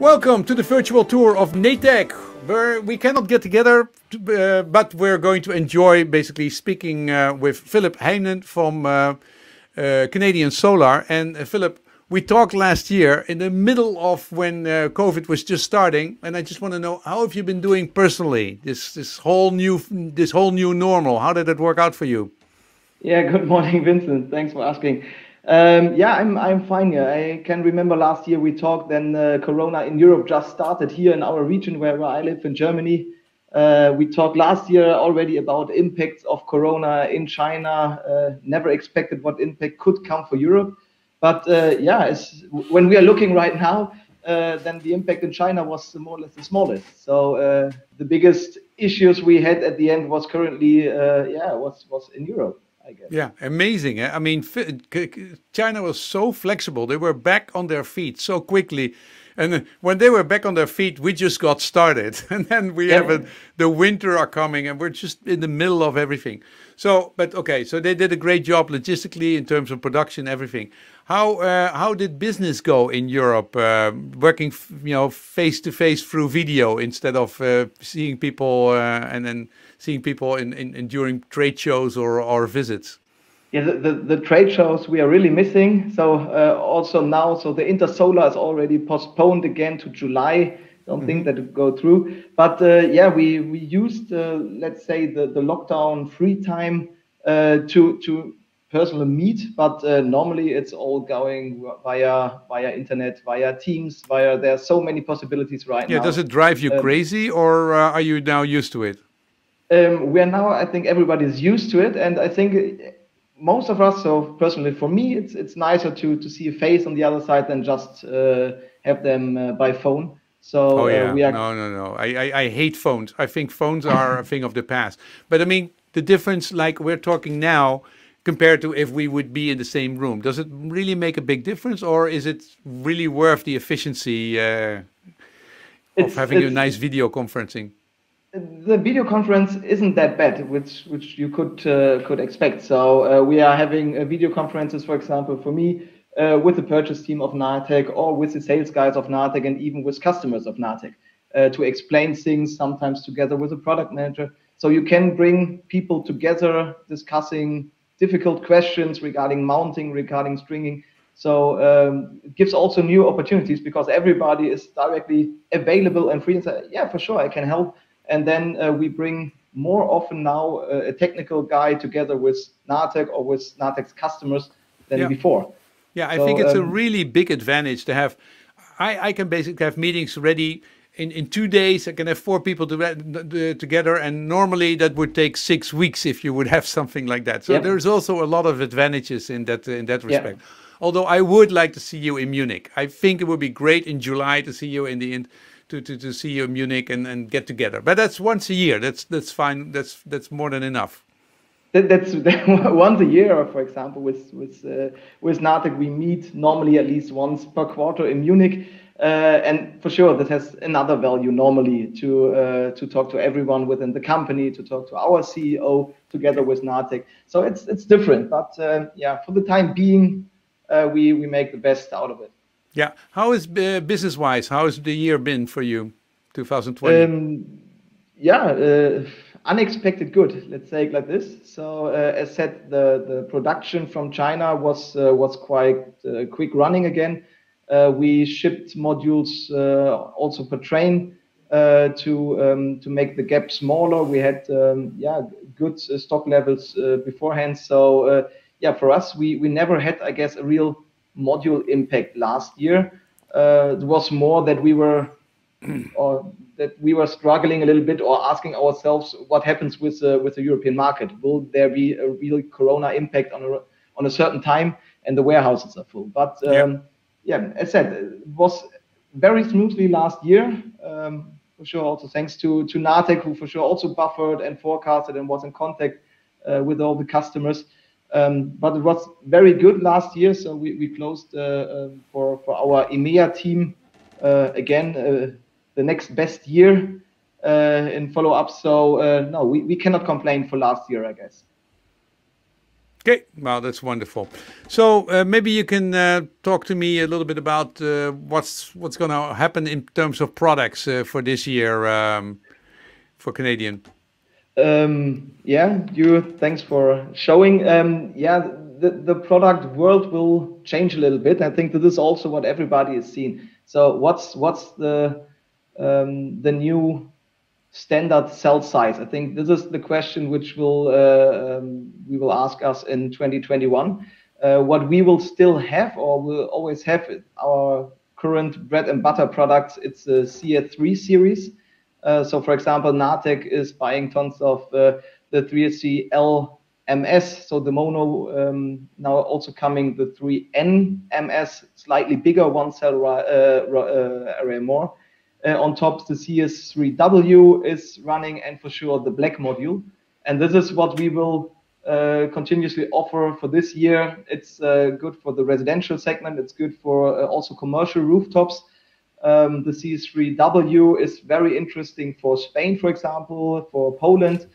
Welcome to the virtual tour of Natec, where we cannot get together, but we're going to enjoy basically speaking with Philip Heijnen from Canadian Solar. And Philip, we talked last year in the middle of when COVID was just starting, and I just want to know, how have you been doing personally? This whole new normal. How did it work out for you? Yeah, good morning, Vincent. Thanks for asking. Yeah, I'm fine here. I can remember last year we talked, then Corona in Europe just started here in our region where I live in Germany. We talked last year already about impacts of Corona in China. Never expected what impact could come for Europe. But yeah, when we are looking right now, then the impact in China was more or less the smallest. So the biggest issues we had at the end was currently, was in Europe, I guess. Yeah, amazing. I mean, China was so flexible. They were back on their feet so quickly. And when they were back on their feet, we just got started. And then we have the winter are coming and we're just in the middle of everything. So, but okay, so they did a great job logistically in terms of production, everything. How did business go in Europe, working, face to face through video instead of seeing people and then seeing people during trade shows or visits? Yeah, the trade shows we are really missing. So also now, so the Intersolar is already postponed again to July. Don't think that it go through. But yeah, we used let's say the lockdown free time to personally meet. But normally it's all going via internet, via Teams, there are so many possibilities right now. Yeah, does it drive you crazy, or are you now used to it? We're now, I think everybody's used to it, and I think most of us, so personally for me, it's nicer to see a face on the other side than just have them by phone. So we are... No. I hate phones. I think phones are a thing of the past. But I mean, the difference, like we're talking now, compared to if we would be in the same room, does it really make a big difference, or is it really worth the efficiency of having a nice video conferencing? The video conference isn't that bad, which you could expect. So we are having video conferences, for example, for me, with the purchase team of Natec or with the sales guys of Natec and even with customers of Natec to explain things, sometimes together with a product manager. So you can bring people together discussing difficult questions regarding mounting, regarding stringing. So it gives also new opportunities because everybody is directly available and free and say, yeah, for sure, I can help. And then we bring more often now a technical guy together with Natec or with Natec's customers than before. Yeah, I think it's a really big advantage to have. I can basically have meetings ready in 2 days. I can have 4 people together, and normally that would take 6 weeks if you would have something like that. So there's also a lot of advantages in that respect. Although I would like to see you in Munich. I think it would be great in July to see you in the end. To see you in Munich and get together, but that's once a year. That's fine. That's more than enough. That's once a year, for example, with Natec we meet normally at least once per quarter in Munich, and for sure that has another value normally to talk to everyone within the company, to talk to our CEO together with Natec. So it's different, but yeah, for the time being, we make the best out of it. Yeah. How is business-wise? How has the year been for you, 2020? Unexpected good. Let's say it like this. So as said, the production from China was quite quick running again. We shipped modules also per train to make the gap smaller. We had good stock levels beforehand. So yeah, for us, we never had, I guess, a real module impact last year. It was more that we were struggling a little bit or asking ourselves what happens with the European market. Will there be a real Corona impact on a certain time and the warehouses are full? But as said, it was very smoothly last year. For sure, also thanks to Natec, who for sure also buffered and forecasted and was in contact with all the customers. But it was very good last year, so we closed for our EMEA team again the next best year in follow-up. So no, we cannot complain for last year, I guess. Okay, well, that's wonderful. So maybe you can talk to me a little bit about what's going to happen in terms of products for this year for Canadian. Yeah, you. Thanks for showing. Yeah, the product world will change a little bit. I think that is also what everybody is seeing. So what's the new standard cell size? I think this is the question which will we will ask us in 2021. What we will still have or will always have our current bread and butter products. It's the CS3 series. So, for example, Natec is buying tons of the 3C LMS. So the mono now also coming the 3N slightly bigger one cell array more. On top, the CS3W is running, and for sure the black module. And this is what we will continuously offer for this year. It's good for the residential segment. It's good for also commercial rooftops. The CS3W is very interesting for Spain, for example, for Poland.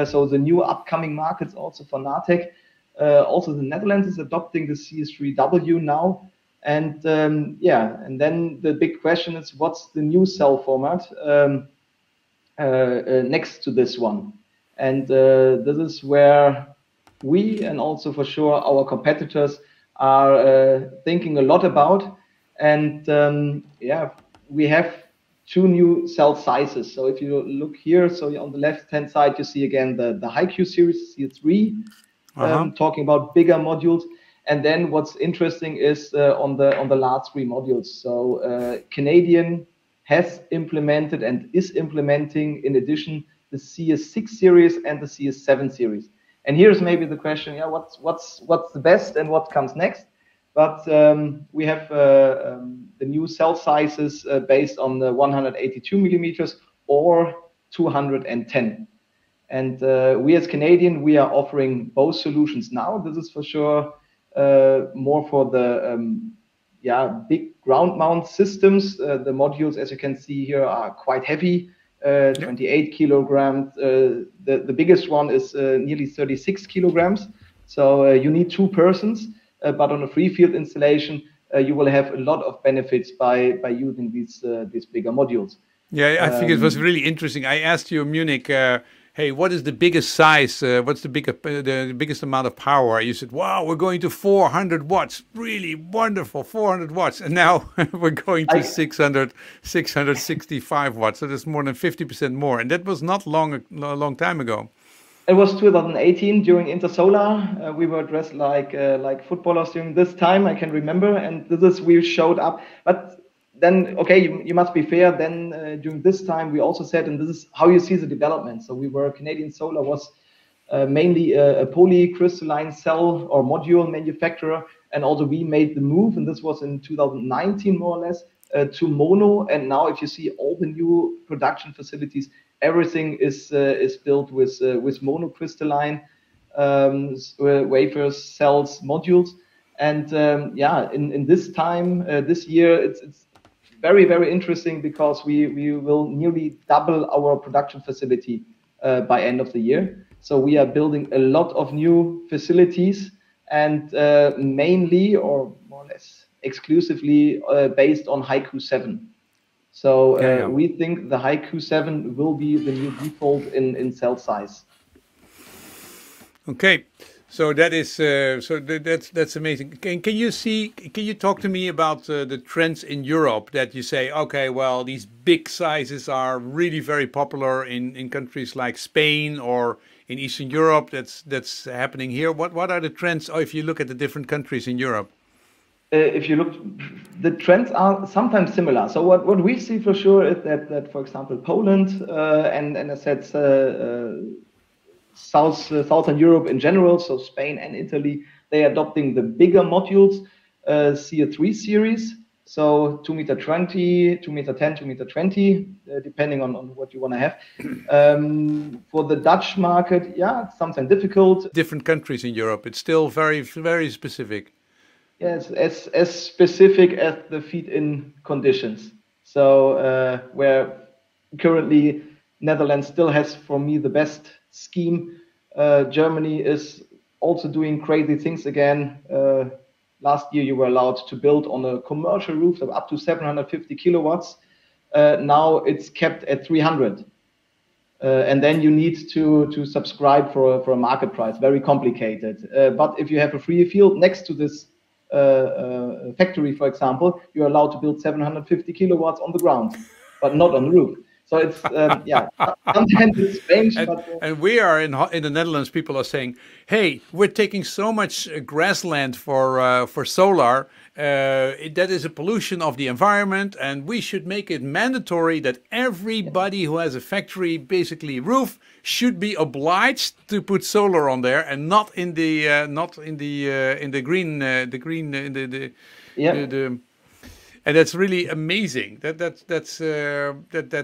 So the new upcoming markets also for Natec. Also the Netherlands is adopting the CS3W now. And yeah, and then the big question is, what's the new cell format next to this one? And this is where we, and also for sure our competitors, are thinking a lot about. And yeah, we have two new cell sizes. So if you look here, so on the left-hand side, you see again the HiQ series, C3, talking about bigger modules. And then what's interesting is on the last three modules. So Canadian has implemented and is implementing, in addition, the CS6 series and the CS7 series. And here's maybe the question: yeah, what's the best and what comes next? But we have the new cell sizes based on the 182 millimeters or 210. And we as Canadian, we are offering both solutions now. This is for sure more for the big ground mount systems. The modules, as you can see here, are quite heavy, 28 kilograms. The biggest one is nearly 36 kilograms. So you need two persons. But on a free field installation, you will have a lot of benefits by using these bigger modules. Yeah, I think it was really interesting. I asked you in Munich, hey, what is the biggest size? What's the biggest amount of power? You said, wow, we're going to 400 watts. Really wonderful, 400 watts. And now we're going to 665 watts. So that's more than 50% more. And that was not a long time ago. It was 2018 during Intersolar. We were dressed like footballers during this time, I can remember. And we showed up. But then, okay, you must be fair. Then during this time, we also said, and this is how you see the development. So Canadian Solar was mainly a polycrystalline cell or module manufacturer. And also we made the move, and this was in 2019, more or less, to mono. And now if you see all the new production facilities, everything is built with monocrystalline wafers, cells, modules. And in this time, this year, it's very, very interesting because we will nearly double our production facility by end of the year. So we are building a lot of new facilities, and mainly or more or less exclusively based on HiQ 7. So we think the HiQ 7 will be the new default in cell size. Okay. So that is that's amazing. Can you talk to me about the trends in Europe that you say, okay, well, these big sizes are really very popular in countries like Spain or in Eastern Europe. That's happening here. What are the trends? Or if you look at the different countries in Europe, if you look, the trends are sometimes similar. So what we see for sure is that for example, Poland and I said. Southern Europe in general, so Spain and Italy, they are adopting the bigger modules, CS3 series, so 2 meter 20, 2 meter 10, 2 meter 20, depending on what you want to have. For the Dutch market, yeah, it's something difficult. Different countries in Europe, it's still very, very specific. Yes, as specific as the feed-in conditions. So where currently Netherlands still has, for me, the best scheme. Germany is also doing crazy things again. Last year, you were allowed to build on a commercial roof of up to 750 kilowatts. Now it's kept at 300. And then you need to subscribe for a market price. Very complicated. But if you have a free field next to this factory, for example, you're allowed to build 750 kilowatts on the ground, but not on the roof. So it's yeah, sometimes it's strange. And we are in the Netherlands. People are saying, "Hey, we're taking so much grassland for solar. That is a pollution of the environment, and we should make it mandatory that everybody who has a factory, basically roof, should be obliged to put solar on there, and not in the green And that's really amazing. That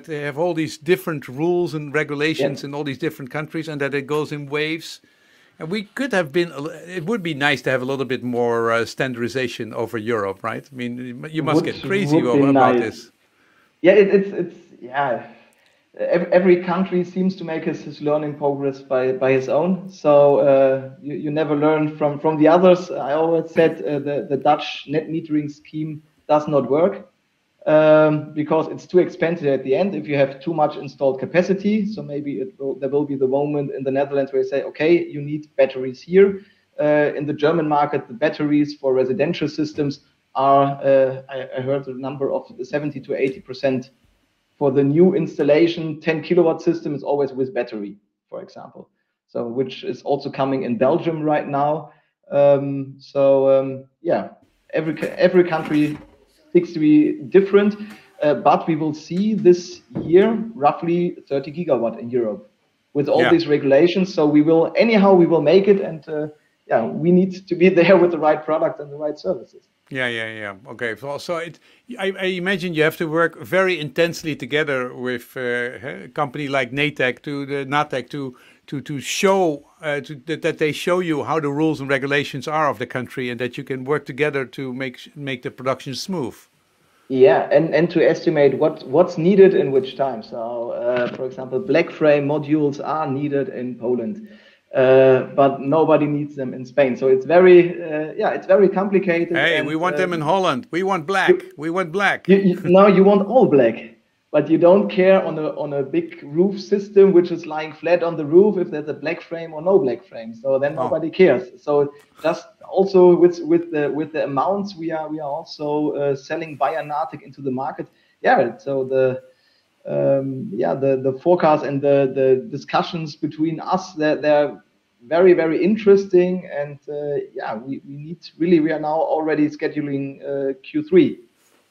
they have all these different rules and regulations in all these different countries, and that it goes in waves. And we could have been. It would be nice to have a little bit more standardization over Europe, right? I mean, you must get crazy about this. Yeah, it's yeah. Every country seems to make his learning progress by his own. So you never learn from the others. I always said the Dutch net metering scheme does not work because it's too expensive at the end if you have too much installed capacity. So maybe there will be the moment in the Netherlands where you say, okay, you need batteries here. In the German market, the batteries for residential systems are, I heard the number of 70 to 80%. For the new installation, 10 kilowatt system is always with battery, for example. So which is also coming in Belgium right now. Yeah, every country seems to be different, but we will see this year roughly 30 gigawatt in Europe with all these regulations. So we will make it, and yeah, we need to be there with the right product and the right services. Yeah. Okay. So I imagine you have to work very intensely together with a company like Natec to show that they show you how the rules and regulations are of the country, and that you can work together to make the production smooth. Yeah, and to estimate what's needed in which time. So, for example, black frame modules are needed in Poland. But nobody needs them in Spain. So it's very complicated. Hey, we want them in Holland. We want black. We want black. No, you want all black, but you don't care on a big roof system which is lying flat on the roof if there's a black frame or no black frame. So then nobody cares. So just also with the amounts we are also selling via Natec into the market. Yeah. So the forecast and the discussions between us, they're very, very interesting. And we are now already scheduling Q3.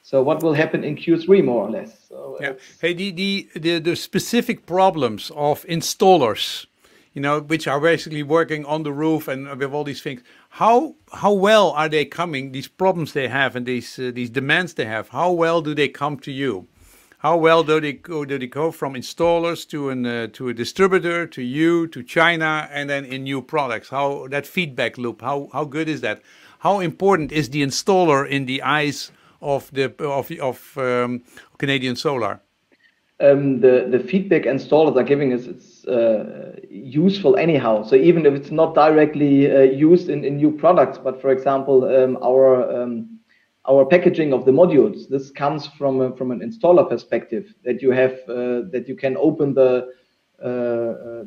So what will happen in Q3 more or less? So hey, the specific problems of installers, which are basically working on the roof and with all these things. How well are they coming? These problems they have and these demands they have. How well do they come to you? How well do they go from installers to a distributor, to you, to China, and then in new products? How that feedback loop? How good is that? How important is the installer in the eyes of Canadian Solar? The feedback installers are giving us it's useful anyhow. So even if it's not directly used in new products, but for example, our packaging of the modules, this comes from an installer perspective, that you have that you can open the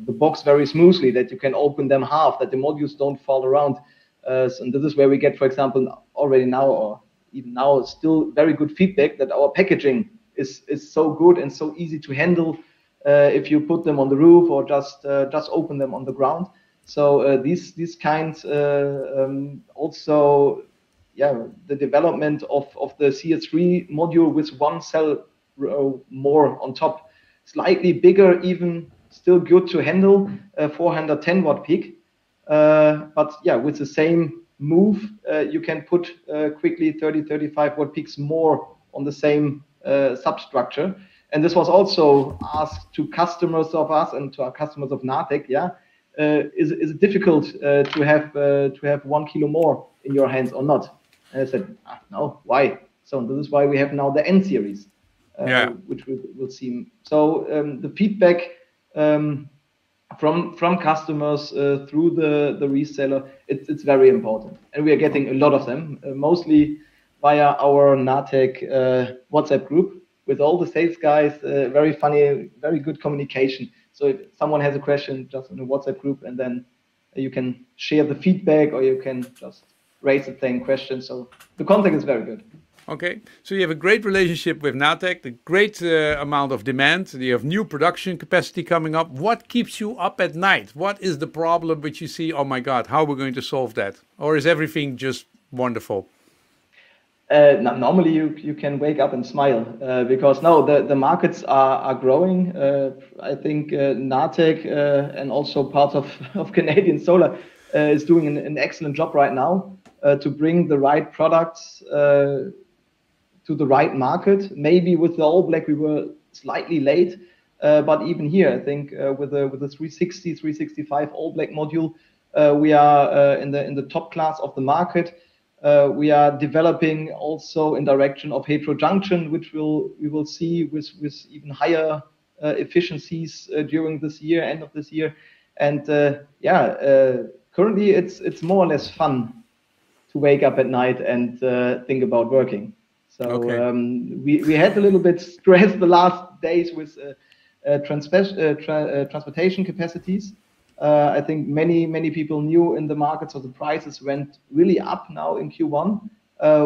box very smoothly, that you can open them half, that the modules don't fall around. And this is where we get, for example, already now or even now still very good feedback that our packaging is so good and so easy to handle if you put them on the roof or just open them on the ground. So these kinds also. Yeah, the development of the CS3 module with one cell more on top, slightly bigger, even still good to handle, 410 watt peak. But yeah, with the same move, you can put quickly 35 watt peaks more on the same substructure. And this was also asked to customers of us and to our customers of Natec. Yeah, is it difficult to have 1 kilo more in your hands or not? And I said, no, why? So this is why we have now the N series, which we'll see. So the feedback from customers through the reseller. It's very important, and we are getting a lot of them, mostly via our Natec WhatsApp group with all the sales guys. Very funny, very good communication. So if someone has a question, just in a WhatsApp group, and then you can share the feedback, or you can just raise the same question. So the contact is very good. Okay, so you have a great relationship with Natec, a great amount of demand. You have new production capacity coming up. What keeps you up at night? What is the problem which you see, oh my God, how are we going to solve that? Or is everything just wonderful? Normally you can wake up and smile because no, the markets are growing. I think Natec and also part of Canadian Solar is doing an excellent job right now to bring the right products to the right market. Maybe with the All Black we were slightly late, but even here I think with the 360, 365 All Black module, we are in the top class of the market. We are developing also in direction of heterojunction, which we will see with even higher efficiencies during this year, end of this year. And currently it's more or less fun to wake up at night and think about working. So okay. We had a little bit stress the last days with transportation capacities. I think many people knew in the market, so the prices went really up now in Q1,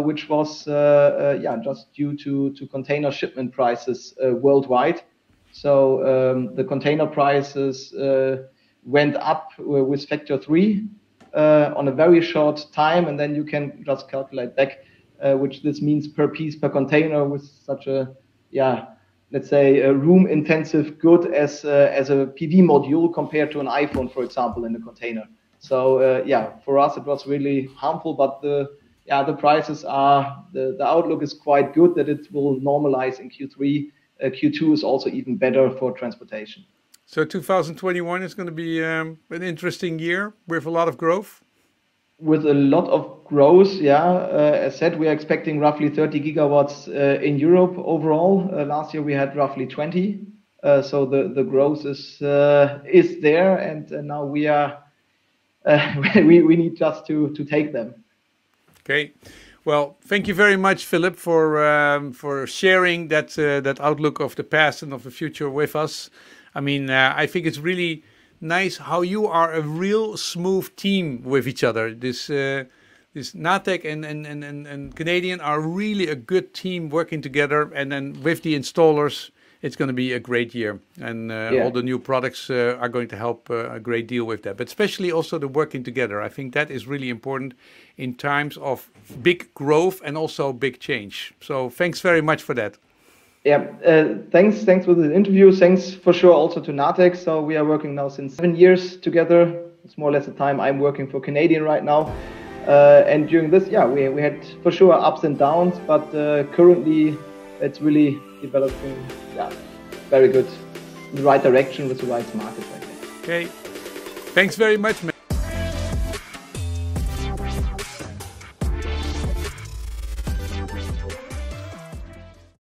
which was just due to container shipment prices worldwide. So the container prices went up with factor 3 on a very short time, and then you can just calculate back, which this means per piece per container with such a let's say a room intensive good as a PV module compared to an iPhone, for example, in the container. So for us it was really harmful, but the prices are, the outlook is quite good that it will normalize in Q3. Q2 is also even better for transportation. So 2021 is going to be an interesting year with a lot of growth? With a lot of growth, as said, we are expecting roughly 30 gigawatts in Europe overall. Last year we had roughly 20. So the growth is there, and now we are we need just to take them. Okay. Well, thank you very much, Philip, for sharing that outlook of the past and of the future with us. I mean, I think it's really nice how you are a real smooth team with each other. This Natec and Canadian are really a good team working together, and then with the installers, it's going to be a great year, and all the new products are going to help a great deal with that. But especially also the working together. I think that is really important in times of big growth and also big change. So thanks very much for that. Yeah, thanks for the interview. Thanks for sure also to Natec. So we are working now since 7 years together. It's more or less the time I'm working for Canadian right now. And during this, we had for sure ups and downs, but currently it's really developing very good in the right direction with the right market. Okay, thanks very much, man.